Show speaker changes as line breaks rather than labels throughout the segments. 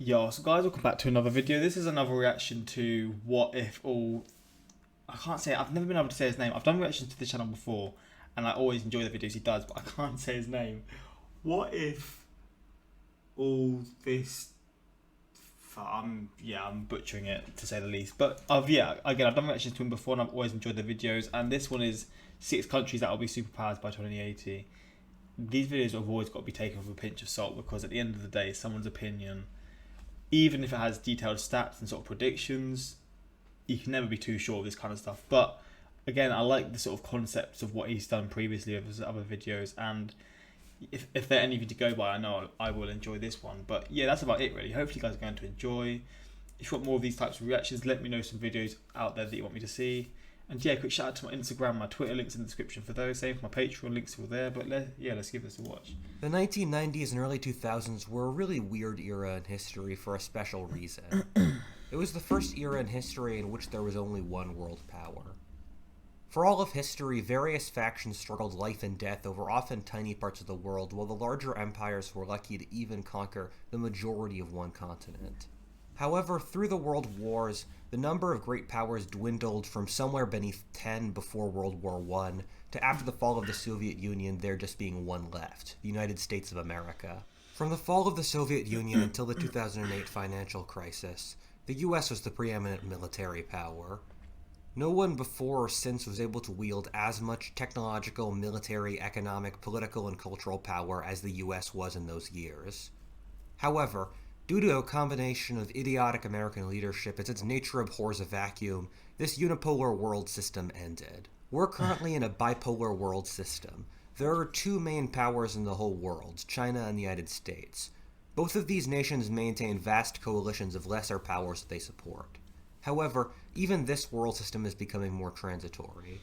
Yo, so guys, welcome back to another video. This is another reaction to what if all... I can't say, I've never been able to say his name. I've done reactions to the channel before, and I always enjoy the videos he does, but I can't say his name. What if all this... I'm butchering it, to say the least. But, again, I've done reactions to him before, and I've always enjoyed the videos, and this one is 6 countries that will be superpowers by 2080. These videos have always got to be taken with a pinch of salt, because at the end of the day, someone's opinion... Even if it has detailed stats and sort of predictions, you can never be too sure of this kind of stuff. But again, I like the sort of concepts of what he's done previously with his other videos, and if they're anything to go by, I know I will enjoy this one. But yeah, that's about it really. Hopefully you guys are going to enjoy. If you want more of these types of reactions, let me know some videos out there that you want me to see. And yeah, quick shout out to my Instagram, my Twitter, links in the description for those. Same for my Patreon, links are all there. But let's give this a watch.
The 1990s and early 2000s were a really weird era in history for a special reason. It was the first era in history in which there was only one world power. For all of history, various factions struggled life and death over often tiny parts of the world, while the larger empires were lucky to even conquer the majority of one continent. However, through the world wars, the number of great powers dwindled from somewhere beneath 10 before World War I to after the fall of the Soviet Union there just being one left, the United States of America. From the fall of the Soviet Union until the 2008 financial crisis, the US was the preeminent military power. No one before or since was able to wield as much technological, military, economic, political, and cultural power as the US was in those years. However, due to a combination of idiotic American leadership as its nature abhors a vacuum, this unipolar world system ended. We're currently in a bipolar world system. There are two main powers in the whole world, China and the United States. Both of these nations maintain vast coalitions of lesser powers that they support. However, even this world system is becoming more transitory.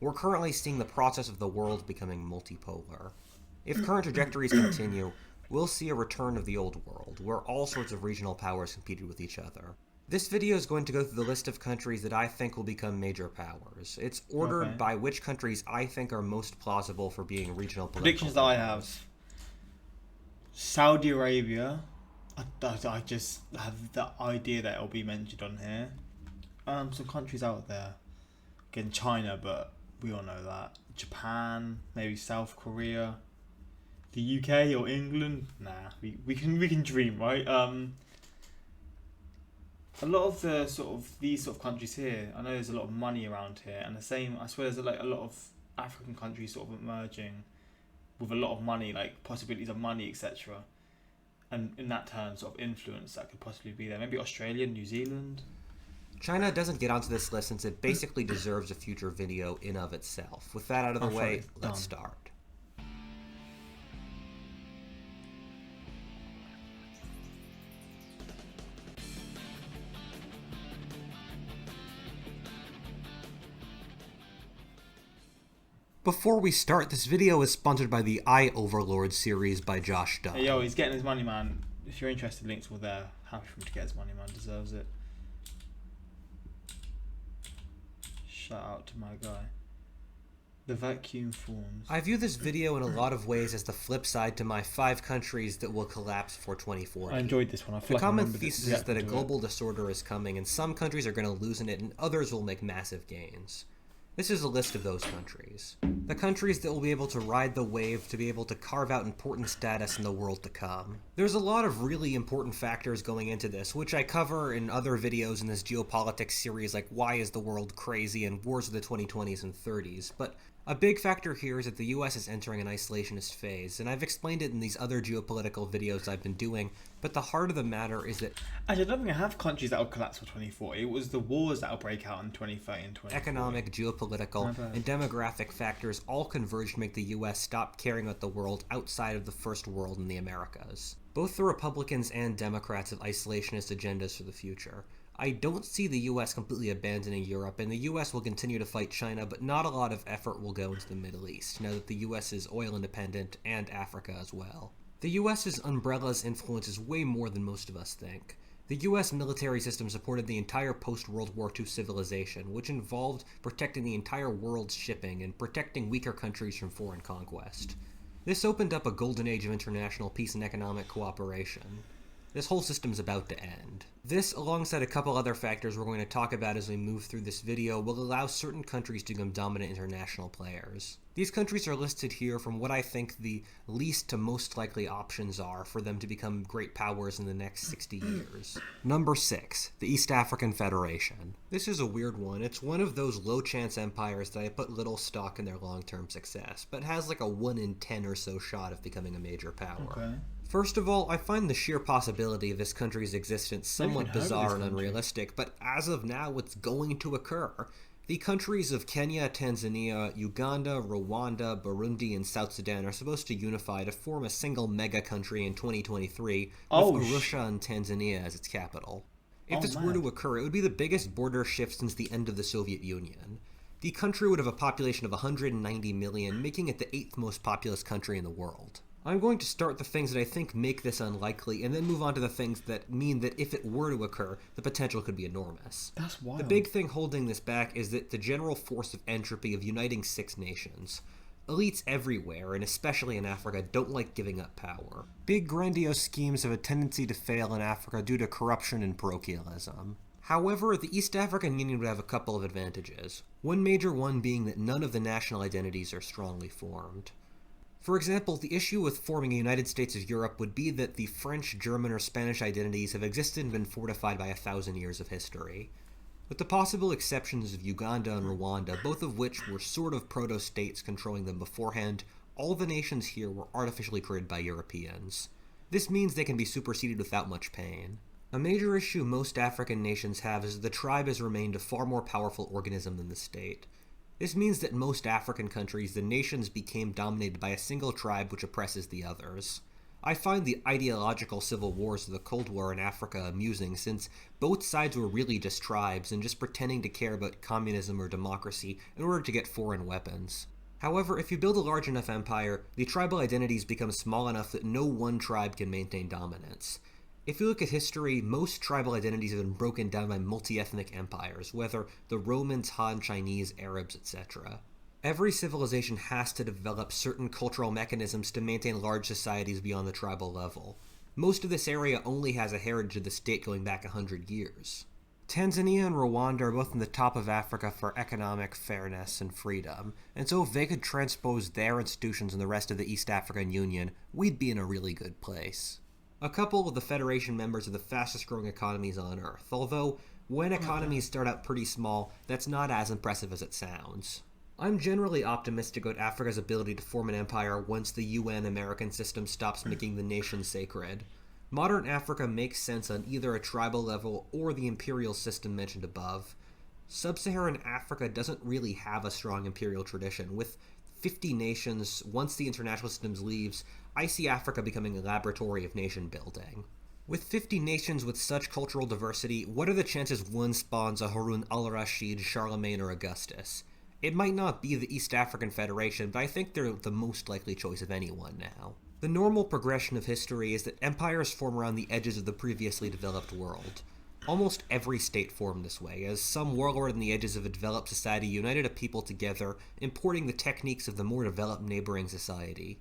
We're currently seeing the process of the world becoming multipolar. If current trajectories continue, we'll see a return of the old world, where all sorts of regional powers competed with each other. This video is going to go through the list of countries that I think will become major powers. It's ordered by which countries I think are most plausible for being regional political
predictions that I have. Saudi Arabia. I just have the idea that it'll be mentioned on here. Some countries out there. Again, China, but we all know that. Japan, maybe South Korea. The UK or England? Nah, we can dream, right? A lot of these sort of countries here, I know there's a lot of money around here, and the same, I swear there's like a lot of African countries sort of emerging with a lot of money, like possibilities of money, etc. And in that turn, sort of influence that could possibly be there. Maybe Australia, New Zealand.
China doesn't get onto this list since it basically deserves a future video in of itself. With that out of the way, let's start. Before we start, this video is sponsored by the Eye Overlord series by Josh Dunn.
Hey, yo, he's getting his money, man. If you're interested, links were there. Happy for him to get his money, man. Deserves it. Shout out to my guy. The vacuum forms.
I view this video in a lot of ways as the flip side to my 5 countries that will collapse for 2040.
I enjoyed this one.
The common thesis is that a global disorder is coming and some countries are going to lose in it and others will make massive gains. This is a list of those countries. The countries that will be able to ride the wave to be able to carve out important status in the world to come. There's a lot of really important factors going into this, which I cover in other videos in this geopolitics series like Why is the World Crazy and Wars of the 2020s and 30s, but a big factor here is that the US is entering an isolationist phase, and I've explained it in these other geopolitical videos I've been doing, but the heart of the matter is that
actually, I don't think I have countries that will collapse for 2040. It was the wars that will break out in 2030 and 2040.
Economic, geopolitical, and demographic factors all converge to make the US stop caring about the world outside of the first world in the Americas. Both the Republicans and Democrats have isolationist agendas for the future. I don't see the US completely abandoning Europe, and the US will continue to fight China, but not a lot of effort will go into the Middle East, now that the US is oil independent, and Africa as well. The US's umbrella's influence is way more than most of us think. The US military system supported the entire post-World War II civilization, which involved protecting the entire world's shipping and protecting weaker countries from foreign conquest. This opened up a golden age of international peace and economic cooperation. This whole system's about to end. This, alongside a couple other factors we're going to talk about as we move through this video, will allow certain countries to become dominant international players. These countries are listed here from what I think the least to most likely options are for them to become great powers in the next 60 years. Number 6, the East African Federation. This is a weird one. It's one of those low-chance empires that I put little stock in their long-term success, but has like a 1 in 10 or so shot of becoming a major power.
Okay.
First of all, I find the sheer possibility of this country's existence somewhat bizarre and unrealistic, but as of now, it's going to occur. The countries of Kenya, Tanzania, Uganda, Rwanda, Burundi, and South Sudan are supposed to unify to form a single mega-country in 2023, with Arusha and Tanzania as its capital. If this were to occur, it would be the biggest border shift since the end of the Soviet Union. The country would have a population of 190 million, making it the 8th most populous country in the world. I'm going to start the things that I think make this unlikely, and then move on to the things that mean that if it were to occur, the potential could be enormous.
That's wild.
The big thing holding this back is that the general force of entropy of uniting 6 nations. Elites everywhere, and especially in Africa, don't like giving up power. Big grandiose schemes have a tendency to fail in Africa due to corruption and parochialism. However, the East African Union would have a couple of advantages. One major one being that none of the national identities are strongly formed. For example, the issue with forming a United States of Europe would be that the French, German, or Spanish identities have existed and been fortified by 1,000 years of history. With the possible exceptions of Uganda and Rwanda, both of which were sort of proto-states controlling them beforehand, all the nations here were artificially created by Europeans. This means they can be superseded without much pain. A major issue most African nations have is that the tribe has remained a far more powerful organism than the state. This means that in most African countries, the nations became dominated by a single tribe which oppresses the others. I find the ideological civil wars of the Cold War in Africa amusing, since both sides were really just tribes and just pretending to care about communism or democracy in order to get foreign weapons. However, if you build a large enough empire, the tribal identities become small enough that no one tribe can maintain dominance. If you look at history, most tribal identities have been broken down by multi-ethnic empires, whether the Romans, Han, Chinese, Arabs, etc. Every civilization has to develop certain cultural mechanisms to maintain large societies beyond the tribal level. Most of this area only has a heritage of the state going back 100 years. Tanzania and Rwanda are both in the top of Africa for economic fairness and freedom, and so if they could transpose their institutions in the rest of the East African Union, we'd be in a really good place. A couple of the Federation members are the fastest growing economies on Earth, although when economies start out pretty small, that's not as impressive as it sounds. I'm generally optimistic about Africa's ability to form an empire once the UN American system stops making the nation sacred. Modern Africa makes sense on either a tribal level or the imperial system mentioned above. Sub-Saharan Africa doesn't really have a strong imperial tradition. With 50 nations, once the international systems leaves, I see Africa becoming a laboratory of nation building. With 50 nations with such cultural diversity, what are the chances one spawns a Harun al-Rashid, Charlemagne, or Augustus? It might not be the East African Federation, but I think they're the most likely choice of anyone now. The normal progression of history is that empires form around the edges of the previously developed world. Almost every state formed this way, as some warlord on the edges of a developed society united a people together, importing the techniques of the more developed neighboring society.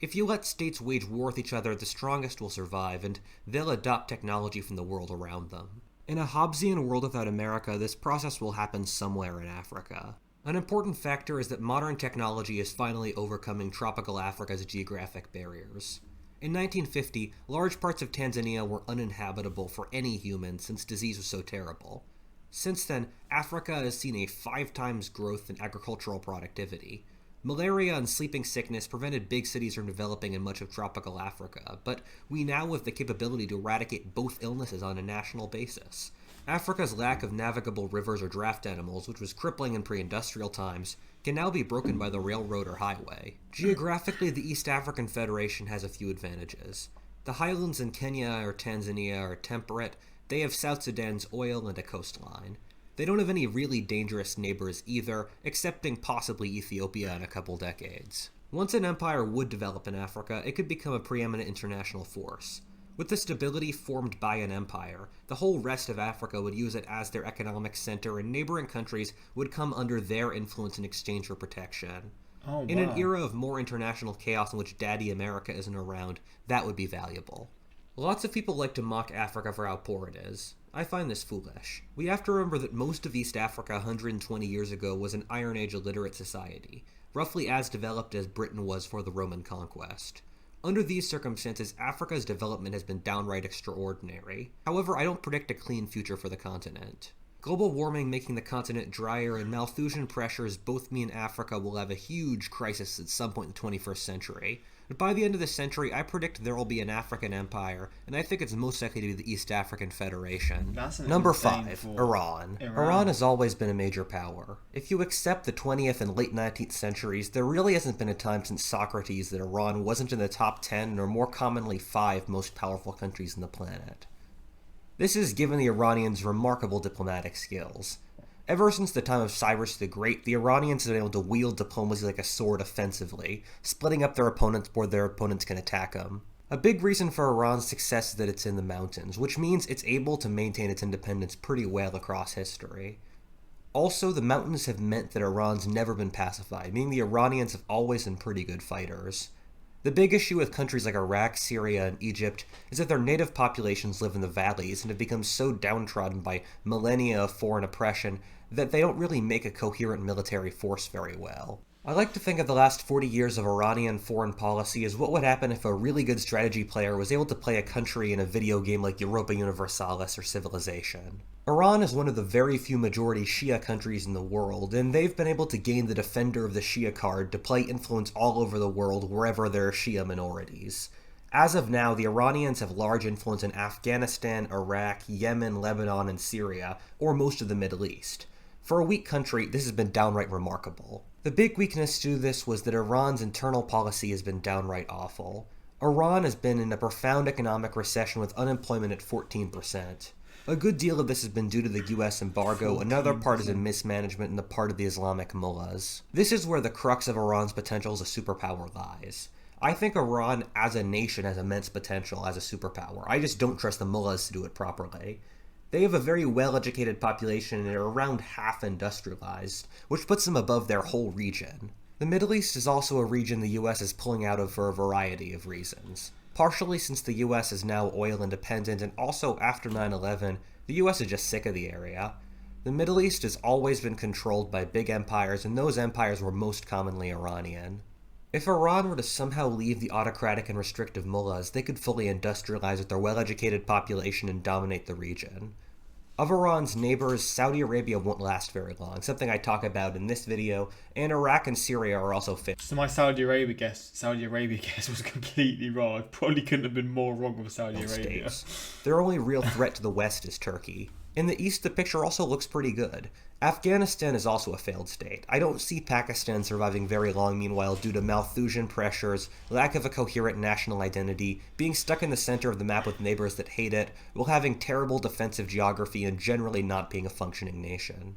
If you let states wage war with each other, the strongest will survive, and they'll adopt technology from the world around them. In a Hobbesian world without America, this process will happen somewhere in Africa. An important factor is that modern technology is finally overcoming tropical Africa's geographic barriers. In 1950, large parts of Tanzania were uninhabitable for any human since disease was so terrible. Since then, Africa has seen a 5 times growth in agricultural productivity. Malaria and sleeping sickness prevented big cities from developing in much of tropical Africa, but we now have the capability to eradicate both illnesses on a national basis. Africa's lack of navigable rivers or draft animals, which was crippling in pre-industrial times, can now be broken by the railroad or highway. Geographically, the East African Federation has a few advantages. The highlands in Kenya or Tanzania are temperate, they have South Sudan's oil and a coastline. They don't have any really dangerous neighbors either, excepting possibly Ethiopia in a couple decades. Once an empire would develop in Africa, it could become a preeminent international force. With the stability formed by an empire, the whole rest of Africa would use it as their economic center, and neighboring countries would come under their influence in exchange for protection.
Oh, wow.
In an era of more international chaos in which Daddy America isn't around, that would be valuable. Lots of people like to mock Africa for how poor it is. I find this foolish. We have to remember that most of East Africa 120 years ago was an Iron Age illiterate society, roughly as developed as Britain was for the Roman conquest. Under these circumstances, Africa's development has been downright extraordinary. However, I don't predict a clean future for the continent. Global warming making the continent drier and Malthusian pressures both mean Africa will have a huge crisis at some point in the 21st century. But by the end of the century, I predict there will be an African empire, and I think it's most likely to be the East African Federation. Number 5, Iran. Iran has always been a major power. If you accept the 20th and late 19th centuries, there really hasn't been a time since Socrates that Iran wasn't in the top 10, or more commonly 5 most powerful countries on the planet. This is given the Iranians' remarkable diplomatic skills. Ever since the time of Cyrus the Great, the Iranians have been able to wield diplomacy like a sword offensively, splitting up their opponents where their opponents can attack them. A big reason for Iran's success is that it's in the mountains, which means it's able to maintain its independence pretty well across history. Also, the mountains have meant that Iran's never been pacified, meaning the Iranians have always been pretty good fighters. The big issue with countries like Iraq, Syria, and Egypt is that their native populations live in the valleys and have become so downtrodden by millennia of foreign oppression that they don't really make a coherent military force very well. I like to think of the last 40 years of Iranian foreign policy as what would happen if a really good strategy player was able to play a country in a video game like Europa Universalis or Civilization. Iran is one of the very few majority Shia countries in the world, and they've been able to gain the Defender of the Shia card to play influence all over the world wherever there are Shia minorities. As of now, the Iranians have large influence in Afghanistan, Iraq, Yemen, Lebanon, and Syria, or most of the Middle East. For a weak country, this has been downright remarkable. The big weakness to this was that Iran's internal policy has been downright awful. Iran has been in a profound economic recession with unemployment at 14%. A good deal of this has been due to the US embargo, another part is in mismanagement on the part of the Islamic mullahs. This is where the crux of Iran's potential as a superpower lies. I think Iran as a nation has immense potential as a superpower. I just don't trust the mullahs to do it properly. They have a very well-educated population and are around half industrialized, which puts them above their whole region. The Middle East is also a region the US is pulling out of for a variety of reasons. Partially since the US is now oil independent, and also after 9/11, the US is just sick of the area. The Middle East has always been controlled by big empires, and those empires were most commonly Iranian. If Iran were to somehow leave the autocratic and restrictive mullahs, they could fully industrialize with their well-educated population and dominate the region. Of Iran's neighbors, Saudi Arabia won't last very long, something I talk about in this video, and Iraq and Syria are also fit.
So my Saudi Arabia guess was completely wrong. I probably couldn't have been more wrong with Saudi Arabia.
Their only real threat to the west is Turkey. In the east, the picture also looks pretty good. Afghanistan is also a failed state. I don't see Pakistan surviving very long, meanwhile, due to Malthusian pressures, lack of a coherent national identity, being stuck in the center of the map with neighbors that hate it, while having terrible defensive geography and generally not being a functioning nation.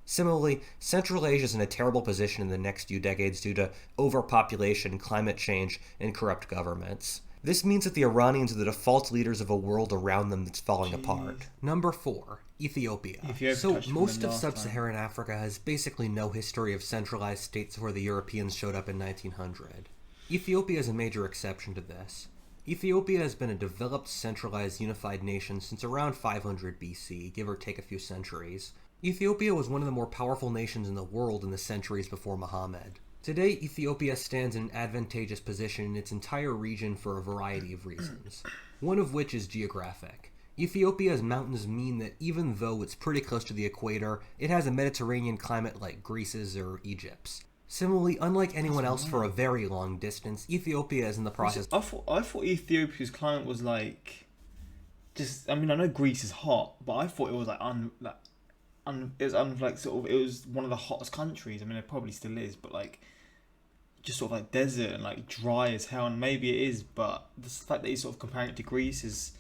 Similarly, Central Asia is in a terrible position in the next few decades due to overpopulation, climate change, and corrupt governments. This means that the Iranians are the default leaders of a world around them that's falling apart. Number 4. Ethiopia. So most of sub-Saharan Africa has basically no history of centralized states before the Europeans showed up in 1900. Ethiopia is a major exception to this. Ethiopia has been a developed, centralized, unified nation since around 500 BC, give or take a few centuries. Ethiopia was one of the more powerful nations in the world in the centuries before Muhammad. Today, Ethiopia stands in an advantageous position in its entire region for a variety of reasons, one of which is geographic. Ethiopia's mountains mean that even though it's pretty close to the equator, it has a Mediterranean climate like Greece's or Egypt's. Similarly, unlike anyone else for a very long distance, Ethiopia is in the process...
I thought Ethiopia's climate was like... I know Greece is hot, but I thought it was it was one of the hottest countries. I mean, it probably still is, but like... just sort of like desert and like dry as hell, and maybe it is, but the fact that he's sort of comparing it to Greece is,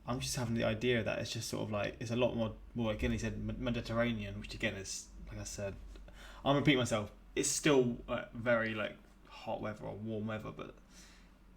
I'm just having the idea that it's just sort of like, it's a lot more, well, again he said Mediterranean, which again is, like I said, I'm repeating myself, it's still very like hot weather or warm weather, but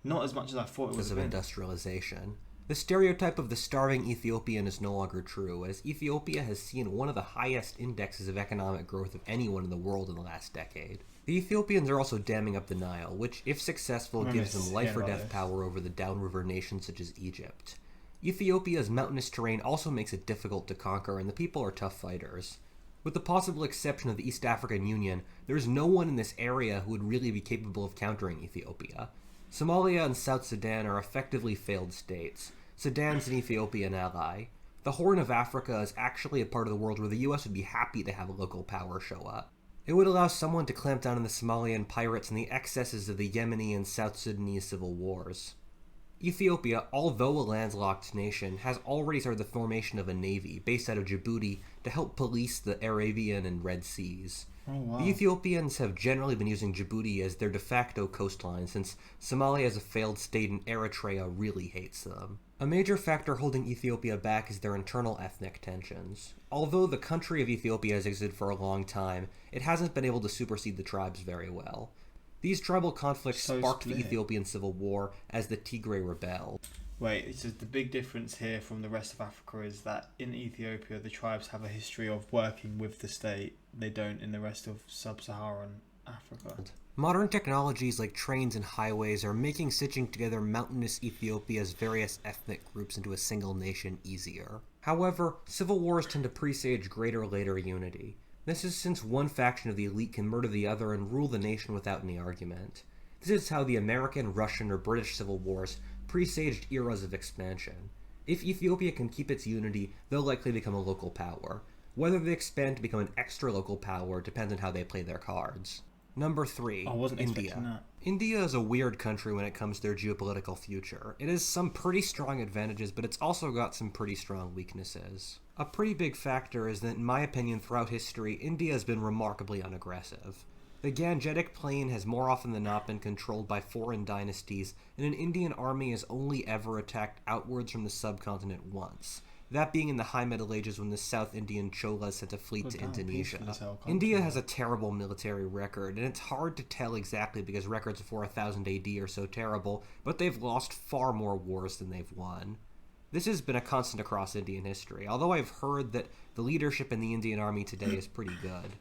not as much as I thought it was.
Because of industrialization. The stereotype of the starving Ethiopian is no longer true, as Ethiopia has seen one of the highest indexes of economic growth of anyone in the world in the last decade. The Ethiopians are also damming up the Nile, which, if successful,
I
gives
miss
them life or
hearing about
death
this.
power over the downriver nations such as Egypt. Ethiopia's mountainous terrain also makes it difficult to conquer, and the people are tough fighters. With the possible exception of the East African Union, there is no one in this area who would really be capable of countering Ethiopia. Somalia and South Sudan are effectively failed states. Sudan's an Ethiopian ally. The Horn of Africa is actually a part of the world where the US would be happy to have a local power show up. It would allow someone to clamp down on the Somalian pirates and the excesses of the Yemeni and South Sudanese civil wars. Ethiopia, although a landlocked nation, has already started the formation of a navy based out of Djibouti to help police the Arabian and Red Seas.
Oh, wow.
The Ethiopians have generally been using Djibouti as their de facto coastline since Somalia is a failed state and Eritrea really hates them. A major factor holding Ethiopia back is their internal ethnic tensions. Although the country of Ethiopia has existed for a long time, it hasn't been able to supersede the tribes very well. These tribal conflicts
So
sparked the
split.
Ethiopian civil war as the Tigray rebelled.
Wait, it's just the big difference here from the rest of Africa is that in Ethiopia the tribes have a history of working with the state. They don't in the rest of sub-Saharan Africa.
Modern technologies like trains and highways are making stitching together mountainous Ethiopia's various ethnic groups into a single nation easier. However, civil wars tend to presage greater later unity. This is since one faction of the elite can murder the other and rule the nation without any argument. This is how the American, Russian, or British civil wars presaged eras of expansion. If Ethiopia can keep its unity, they'll likely become a local power. Whether they expand to become an extra local power depends on how they play their cards. Number 3.
I wasn't
India.
expecting that.
India is a weird country when it comes to their geopolitical future. It has some pretty strong advantages, but it's also got some pretty strong weaknesses. A pretty big factor is that, in my opinion, throughout history, India has been remarkably unaggressive. The Gangetic Plain has more often than not been controlled by foreign dynasties, and an Indian army has only ever attacked outwards from the subcontinent once. That being in the High Middle Ages when the South Indian Cholas sent a fleet to
damn,
Indonesia.
peaceful as hell country,
India
though.
has a terrible military record, and it's hard to tell exactly because records before 1000 AD are so terrible, but they've lost far more wars than they've won. This has been a constant across Indian history, although I've heard that the leadership in the Indian army today is pretty good.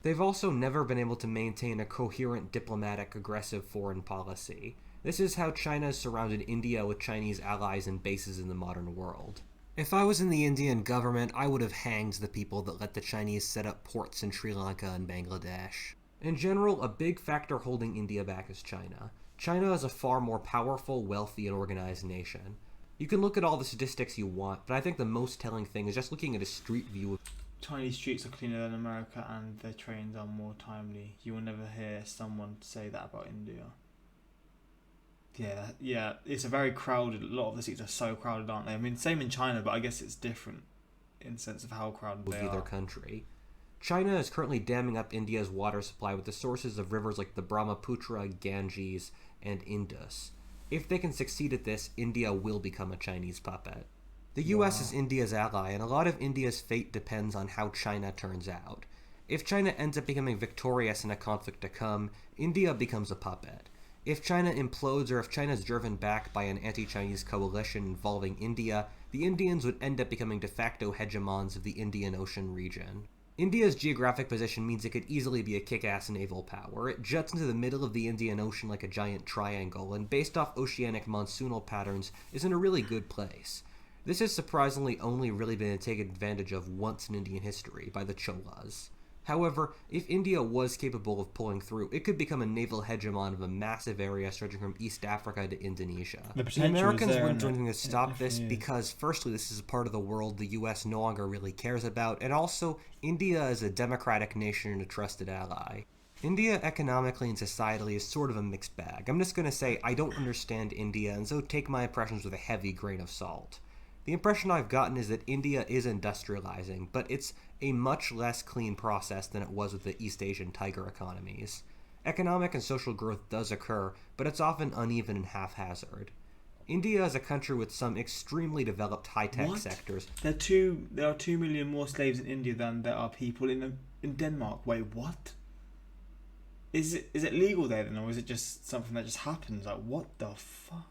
They've also never been able to maintain a coherent diplomatic aggressive foreign policy. This is how China has surrounded India with Chinese allies and bases in the modern world. If I was in the Indian government, I would have hanged the people that let the Chinese set up ports in Sri Lanka and Bangladesh. In general, a big factor holding India back is China. China is a far more powerful, wealthy, and organized nation. You can look at all the statistics you want, but I think the most telling thing is just looking at a street view of
Chinese streets are cleaner than America and their trains are more timely. You will never hear someone say that about India. Yeah, it's a very crowded, a lot of the seats are so crowded, aren't they? I mean, same in China, but I guess it's different in the sense of how crowded they
their
are.
country. China is currently damming up India's water supply with the sources of rivers like the Brahmaputra, Ganges, and Indus. If they can succeed at this, India will become a Chinese puppet. The US is India's ally, and a lot of India's fate depends on how China turns out. If China ends up becoming victorious in a conflict to come, India becomes a puppet. If China implodes or if China is driven back by an anti-Chinese coalition involving India, the Indians would end up becoming de facto hegemons of the Indian Ocean region. India's geographic position means it could easily be a kick-ass naval power. It juts into the middle of the Indian Ocean like a giant triangle, and based off oceanic monsoonal patterns, is in a really good place. This has surprisingly only really been taken advantage of once in Indian history, by the Cholas. However, if India was capable of pulling through, it could become a naval hegemon of a massive area stretching from East Africa to Indonesia.
The
The
potential is
Americans
there,
wouldn't do
isn't it?
anything to stop
It
this
definitely is.
because, firstly, this is a part of the world the US no longer really cares about, and also, India is a democratic nation and a trusted ally. India economically and societally is sort of a mixed bag. I'm just going to say I don't understand India, and so take my impressions with a heavy grain of salt. The impression I've gotten is that India is industrializing, but it's a much less clean process than it was with the East Asian tiger economies. Economic and social growth does occur, but it's often uneven and haphazard. India is a country with some extremely developed high-tech
What?
sectors.
There are 2 million more slaves in India than there are people in Denmark. Wait, what? Is it legal there then, or is it just something that just happens? Like, what the fuck?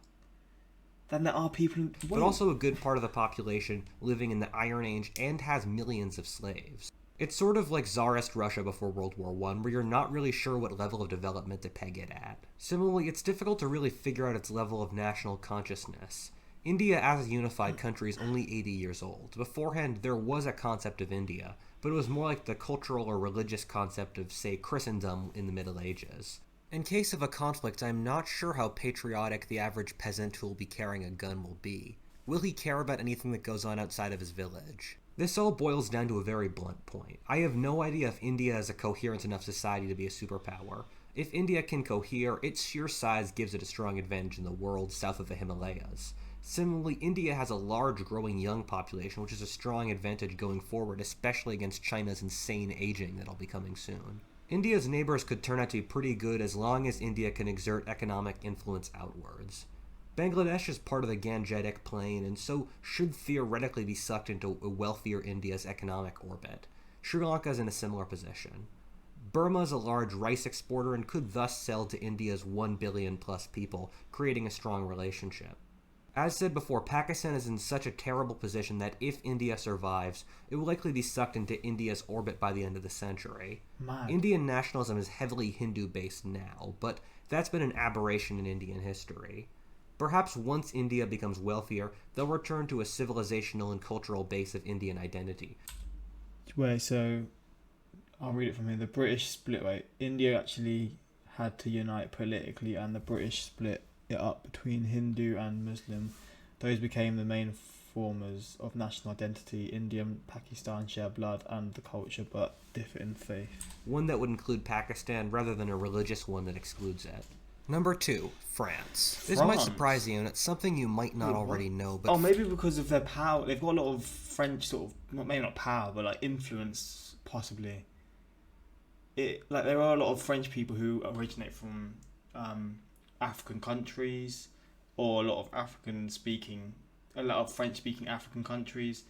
Then there are people in...
but also a good part of the population living in the Iron Age and has millions of slaves. It's sort of like Tsarist Russia before World War I, where you're not really sure what level of development to peg it at. Similarly, it's difficult to really figure out its level of national consciousness. India as a unified country is only 80 years old. Beforehand, there was a concept of India, but it was more like the cultural or religious concept of, say, Christendom in the Middle Ages. In case of a conflict, I'm not sure how patriotic the average peasant who will be carrying a gun will be. Will he care about anything that goes on outside of his village? This all boils down to a very blunt point. I have no idea if India is a coherent enough society to be a superpower. If India can cohere, its sheer size gives it a strong advantage in the world south of the Himalayas. Similarly, India has a large growing young population, which is a strong advantage going forward, especially against China's insane aging that'll be coming soon. India's neighbors could turn out to be pretty good as long as India can exert economic influence outwards. Bangladesh is part of the Gangetic Plain and so should theoretically be sucked into a wealthier India's economic orbit. Sri Lanka is in a similar position. Burma is a large rice exporter and could thus sell to India's 1 billion plus people, creating a strong relationship. As said before, Pakistan is in such a terrible position that if India survives, it will likely be sucked into India's orbit by the end of the century.
Mad.
Indian nationalism is heavily Hindu-based now, but that's been an aberration in Indian history. Perhaps once India becomes wealthier, they'll return to a civilizational and cultural base of Indian identity.
Wait, so I'll read it from here. The British split. Wait, India actually had to unite politically, and the British split it up between Hindu and Muslim. Those became the main formers of national identity. India and Pakistan share blood and the culture, but differ in faith.
One that would include Pakistan rather than a religious one that excludes it. Number 2, France. This might surprise you, and it's something you might not already know, but...
Oh, maybe because of their power. They've got a lot of French sort of, maybe not power, but like influence, possibly. Like there are a lot of French people who originate from African countries, or a lot of French-speaking African countries.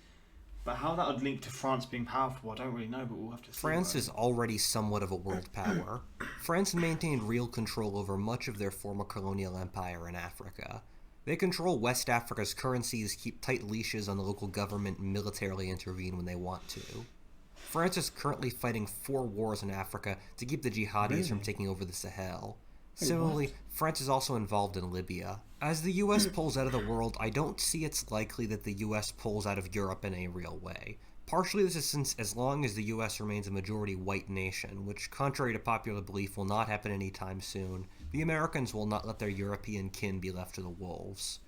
But how that would link to France being powerful, I don't really know, but we'll have to see.
France is already somewhat of a world power. France maintained real control over much of their former colonial empire in Africa. They control West Africa's currencies, keep tight leashes on the local government, and militarily intervene when they want to. France is currently fighting 4 wars in Africa to keep the jihadis from taking over the Sahel. Similarly, France is also involved in Libya. As the US pulls out of the world, I don't see it's likely that the US pulls out of Europe in a real way. Partially this is since as long as the US remains a majority white nation, which contrary to popular belief will not happen anytime soon, the Americans will not let their European kin be left to the wolves.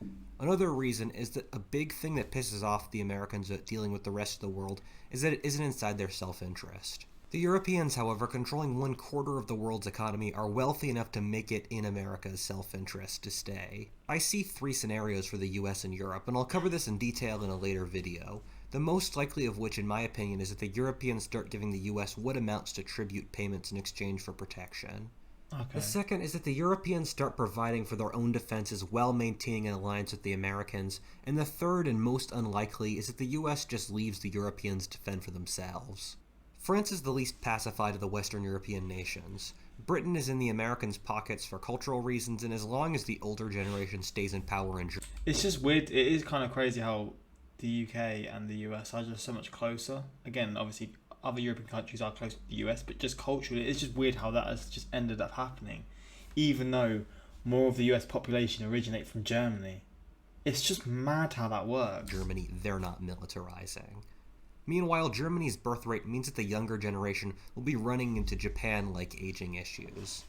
Another reason is that a big thing that pisses off the Americans at dealing with the rest of the world is that it isn't inside their self-interest. The Europeans, however, controlling 1/4 of the world's economy, are wealthy enough to make it in America's self-interest to stay. I see 3 scenarios for the US and Europe, and I'll cover this in detail in a later video. The most likely of which, in my opinion, is that the Europeans start giving the US what amounts to tribute payments in exchange for protection.
Okay.
The second is that the Europeans start providing for their own defenses while maintaining an alliance with the Americans, and the third and most unlikely is that the US just leaves the Europeans to fend for themselves. France is the least pacified of the Western European nations. Britain is in the Americans' pockets for cultural reasons, and as long as the older generation stays in power in Germany...
It's just weird. It is kind of crazy how the UK and the US are just so much closer. Again, obviously, other European countries are close to the US, but just culturally, it's just weird how that has just ended up happening. Even though more of the US population originate from Germany. It's just mad how that works.
Germany, they're not militarizing. Meanwhile, Germany's birth rate means that the younger generation will be running into Japan-like aging issues.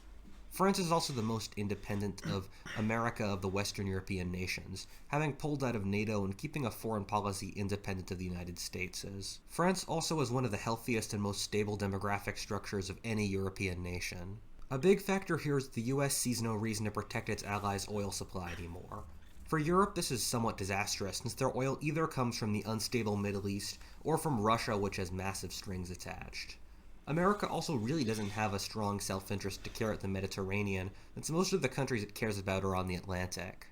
France is also the most independent of America of the Western European nations, having pulled out of NATO and keeping a foreign policy independent of the United States. France also is one of the healthiest and most stable demographic structures of any European nation. A big factor here is that the US sees no reason to protect its allies' oil supply anymore. For Europe, this is somewhat disastrous, since their oil either comes from the unstable Middle East or from Russia, which has massive strings attached. America also really doesn't have a strong self-interest to care at the Mediterranean, since most of the countries it cares about are on the Atlantic.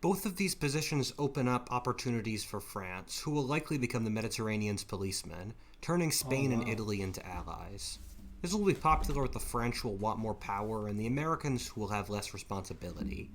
Both of these positions open up opportunities for France, who will likely become the Mediterranean's policemen, turning Spain and Italy into allies. This will be popular with the French, who will want more power, and the Americans, who will have less responsibility.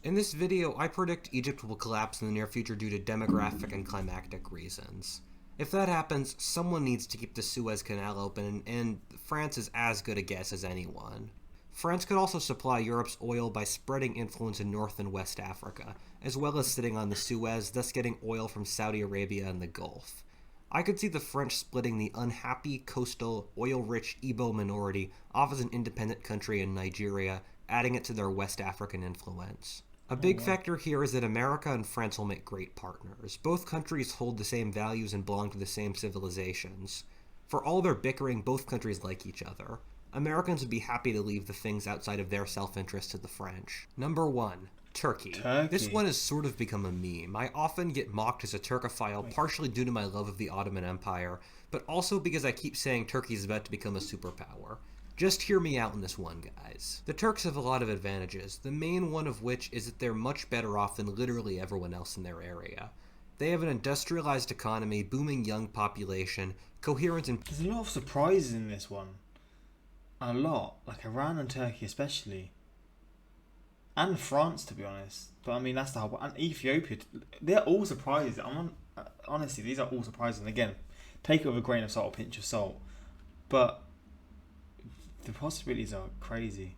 In this video, I predict Egypt will collapse in the near future due to demographic and climactic reasons. If that happens, someone needs to keep the Suez Canal open, and France is as good a guess as anyone. France could also supply Europe's oil by spreading influence in North and West Africa, as well as sitting on the Suez, thus getting oil from Saudi Arabia and the Gulf. I could see the French splitting the unhappy, coastal, oil-rich Igbo minority off as an independent country in Nigeria, adding it to their West African influence. A big factor here is that America and France will make great partners. Both countries hold the same values and belong to the same civilizations. For all their bickering, both countries like each other. Americans would be happy to leave the things outside of their self-interest to the French. Number 1. Turkey. This one has sort of become a meme. I often get mocked as a Turkophile, partially due to my love of the Ottoman Empire, but also because I keep saying Turkey is about to become a superpower. Just hear me out on this one, guys. The Turks have a lot of advantages, the main one of which is that they're much better off than literally everyone else in their area. They have an industrialized economy, booming young population, coherent and...
There's a lot of surprises in this one. A lot. Like Iran and Turkey especially. And France, to be honest. But I mean, that's the whole... And Ethiopia. They're all surprises. Honestly, these are all surprises. And again, take it with a grain of salt, a pinch of salt. But the possibilities are crazy.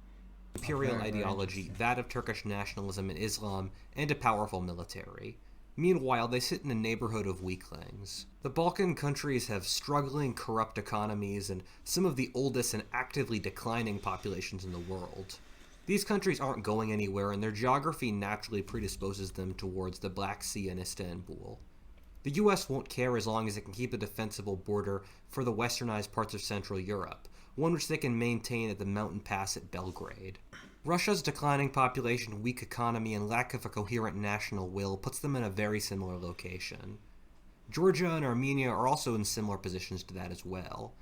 Imperial ideology, that of Turkish nationalism and Islam, and a powerful military. Meanwhile, they sit in a neighborhood of weaklings. The Balkan countries have struggling, corrupt economies and some of the oldest and actively declining populations in the world. These countries aren't going anywhere, and their geography naturally predisposes them towards the Black Sea and Istanbul. The US won't care as long as it can keep a defensible border for the westernized parts of Central Europe, one which they can maintain at the mountain pass at Belgrade. Russia's declining population, weak economy, and lack of a coherent national will puts them in a very similar location. Georgia and Armenia are also in similar positions to that as well.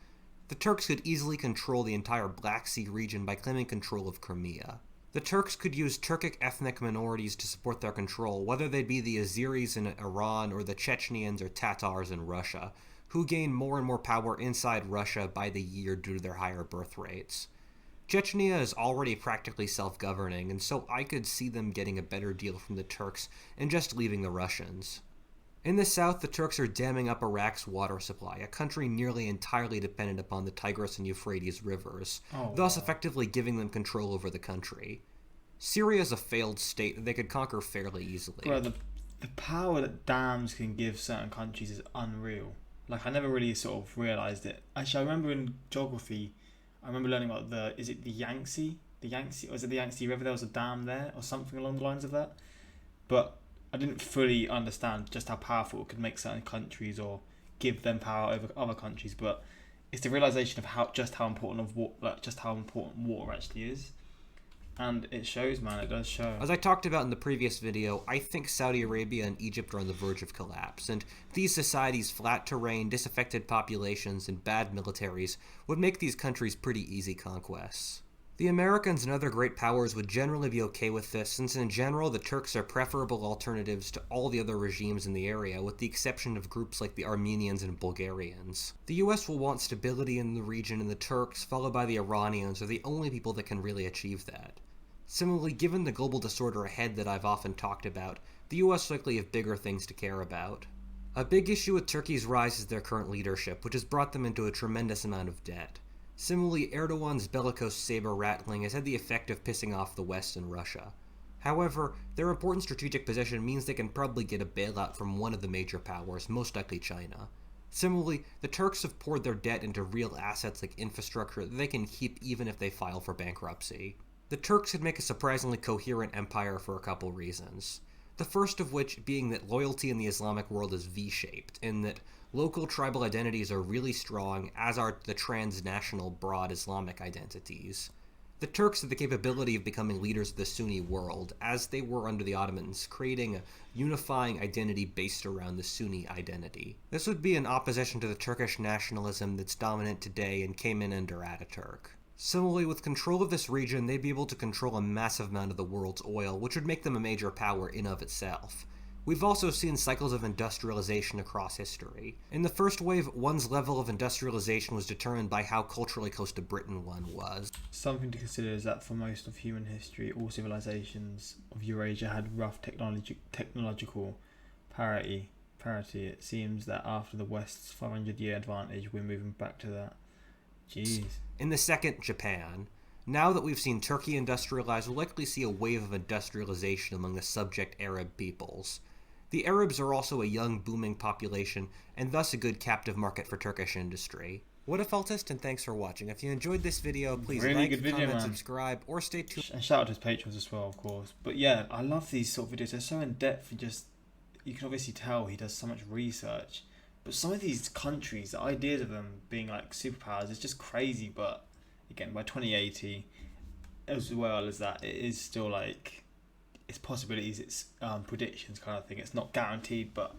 The Turks could easily control the entire Black Sea region by claiming control of Crimea. The Turks could use Turkic ethnic minorities to support their control, whether they be the Azeris in Iran or the Chechens or Tatars in Russia, who gain more and more power inside Russia by the year due to their higher birth rates. Chechnya is already practically self-governing, and so I could see them getting a better deal from the Turks and just leaving the Russians. In the south, the Turks are damming up Iraq's water supply, a country nearly entirely dependent upon the Tigris and Euphrates rivers, thus effectively giving them control over the country. Syria is a failed state that they could conquer fairly easily.
Bro, the power that dams can give certain countries is unreal. Like, I never really sort of realised it. Actually, I remember in geography, I remember learning about is it the Yangtze? Or is it the Yangtze River? There was a dam there, or something along the lines of that. But I didn't fully understand just how powerful it could make certain countries or give them power over other countries. But it's the realization of how important water actually is, and it shows, man. It does show.
As I talked about in the previous video, I think Saudi Arabia and Egypt are on the verge of collapse, and these societies' flat terrain, disaffected populations, and bad militaries would make these countries pretty easy conquests. The Americans and other great powers would generally be okay with this, since in general the Turks are preferable alternatives to all the other regimes in the area, with the exception of groups like the Armenians and Bulgarians. The US will want stability in the region, and the Turks, followed by the Iranians, are the only people that can really achieve that. Similarly, given the global disorder ahead that I've often talked about, the US likely have bigger things to care about. A big issue with Turkey's rise is their current leadership, which has brought them into a tremendous amount of debt. Similarly, Erdogan's bellicose saber-rattling has had the effect of pissing off the West and Russia. However, their important strategic position means they can probably get a bailout from one of the major powers, most likely China. Similarly, the Turks have poured their debt into real assets like infrastructure that they can keep even if they file for bankruptcy. The Turks could make a surprisingly coherent empire for a couple reasons. The first of which being that loyalty in the Islamic world is V-shaped, in that local tribal identities are really strong, as are the transnational broad Islamic identities. The Turks have the capability of becoming leaders of the Sunni world, as they were under the Ottomans, creating a unifying identity based around the Sunni identity. This would be in opposition to the Turkish nationalism that's dominant today and came in under Ataturk. Similarly, with control of this region, they'd be able to control a massive amount of the world's oil, which would make them a major power in of itself. We've also seen cycles of industrialization across history. In the first wave, one's level of industrialization was determined by how culturally close to Britain one was.
Something to consider is that for most of human history, all civilizations of Eurasia had rough technological parity parity. It seems that after the West's 500-year advantage, we're moving back to that. Jeez.
In the second, Japan. Now that we've seen Turkey industrialize, we'll likely see a wave of industrialization among the subject Arab peoples. The Arabs are also a young, booming population, and thus a good captive market for Turkish industry. What a Feltist, and thanks for watching. If you enjoyed this video, please
Really
like,
good video,
comment,
man.
subscribe, or stay tuned.
And shout out to his patrons as well, of course. But yeah, I love these sort of videos. They're so in depth, and just you can obviously tell he does so much research. But some of these countries, the ideas of them being like superpowers, is just crazy. But again, by 2080, as well as that, it is still like it's possibilities, it's predictions kind of thing. It's not guaranteed, but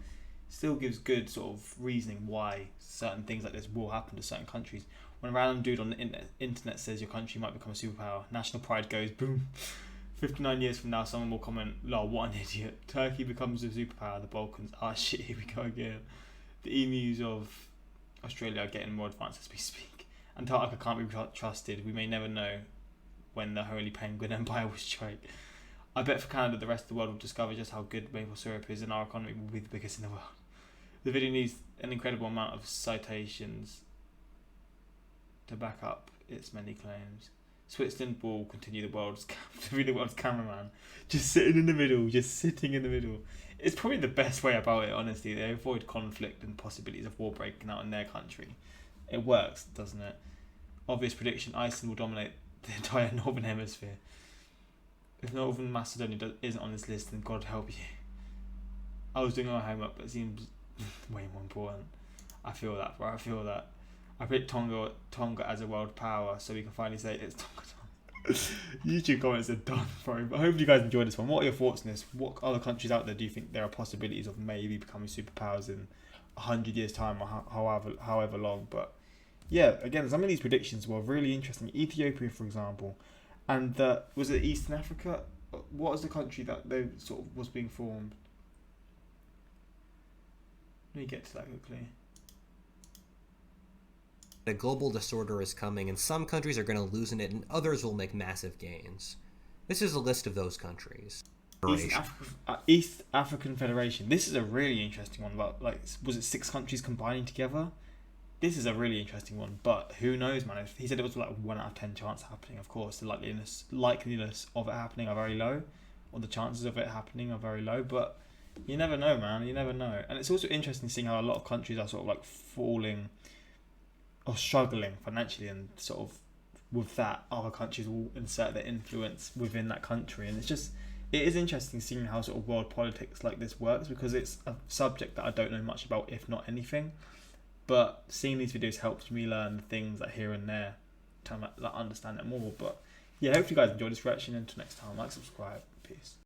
still gives good sort of reasoning why certain things like this will happen to certain countries. When a random dude on the internet says your country might become a superpower, national pride goes boom. 59 years from now, someone will comment, "Lol, what an idiot. Turkey becomes a superpower, the Balkans, ah shit, here we go again. The emus of Australia are getting more advanced as we speak. Antarctica can't be trusted. We may never know when the Holy Penguin Empire will strike. I bet for Canada, the rest of the world will discover just how good maple syrup is, and our economy will be the biggest in the world." The video needs an incredible amount of citations to back up its many claims. Switzerland will continue to be the world's cameraman, just sitting in the middle, It's probably the best way about it, honestly. They avoid conflict and possibilities of war breaking out in their country. It works, doesn't it? Obvious prediction: Iceland will dominate the entire northern hemisphere. If Northern Macedonia isn't on this list, then God help you. I was doing my homework, but it seems way more important. I feel that, bro. I feel that. I picked Tonga as a world power, so we can finally say it's Tonga. YouTube comments are done, bro. But I hope you guys enjoyed this one. What are your thoughts on this? What other countries out there do you think there are possibilities of maybe becoming superpowers in 100 years' time, or however long? But yeah, again, some of these predictions were really interesting. Ethiopia, for example, and was it Eastern Africa? What was the country that they sort of was being formed? Let me get to that quickly.
A global disorder is coming, and some countries are going to lose in it, and others will make massive gains. This is a list of those countries.
East African Federation. This is a really interesting one. But like, was it 6 countries combining together? This is a really interesting one. But who knows, man? He said it was like 1 out of 10 chance of happening. Of course, the likeliness of it happening are very low, or the chances of it happening are very low. But you never know, man. You never know. And it's also interesting seeing how a lot of countries are sort of like falling or struggling financially, and sort of with that, other countries will insert their influence within that country. And it is interesting seeing how sort of world politics like this works, because it's a subject that I don't know much about, if not anything. But seeing these videos helps me learn things like here and there to like understand it more. But yeah, hopefully you guys enjoyed this reaction. Until next time, like, subscribe, peace.